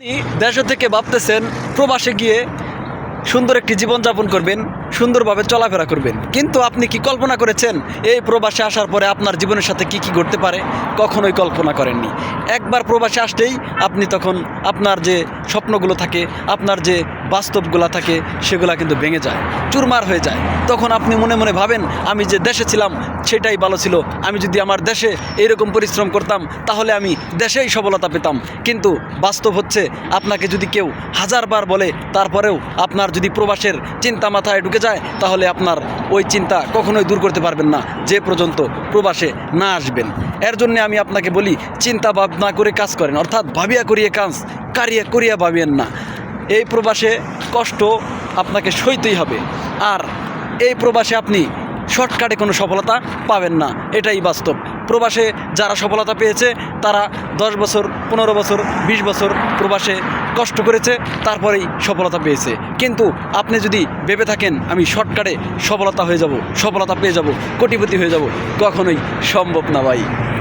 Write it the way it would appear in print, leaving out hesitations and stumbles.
আপনি দেশে থেকে ভাবতেছেন প্রবাসে গিয়ে সুন্দর একটি জীবনযাপন করবেন, সুন্দরভাবে চলাফেরা করবেন, কিন্তু আপনি কি কল্পনা করেছেন এই প্রবাসে আসার পরে আপনার জীবনের সাথে কি কি ঘটতে পারে? কখনোই কল্পনা করেননি। একবার প্রবাসে আসতেই আপনি তখন আপনার যে স্বপ্নগুলো থাকে, আপনার যে বাস্তবগুলো থাকে, সেগুলো কিন্তু ভেঙে যায়, চুরমার হয়ে যায়। তখন আপনি মনে মনে ভাবেন, আমি যে দেশে ছিলাম সেটাই ভালো ছিল, আমি যদি আমার দেশে এইরকম পরিশ্রম করতাম তাহলে আমি দেশেই সফলতা পেতাম। কিন্তু বাস্তব হচ্ছে, আপনাকে যদি কেউ হাজারবার বলে তারপরেও আপনার যদি প্রবাসের চিন্তা মাথায় ঢুকে যায়, তাহলে আপনার ওই চিন্তা কখনোই দূর করতে পারবেন না যে পর্যন্ত প্রবাসে না আসবেন। এর জন্য আমি আপনাকে বলি, চিন্তা ভাবনা করে কাজ করেন, অর্থাৎ ভাবিয়া করিয়ে কাজ, কারিয়া করিয়া ভাবিয়েন না। এই প্রবাসে কষ্ট আপনাকে সইতেই হবে, আর এই প্রবাসে আপনি শর্টকাটে কোনো সফলতা পাবেন না, এটাই বাস্তব। প্রবাসে যারা সফলতা পেয়েছে তারা 10 বছর, 15 বছর, 20 বছর প্রবাসে কষ্ট করেছে, তারপরেই সফলতা পেয়েছে। কিন্তু আপনি যদি ভেবে থাকেন আমি শর্টকাটে সফলতা পেয়ে যাব, কোটিপতি হয়ে যাব, কখনোই সম্ভব না ভাই।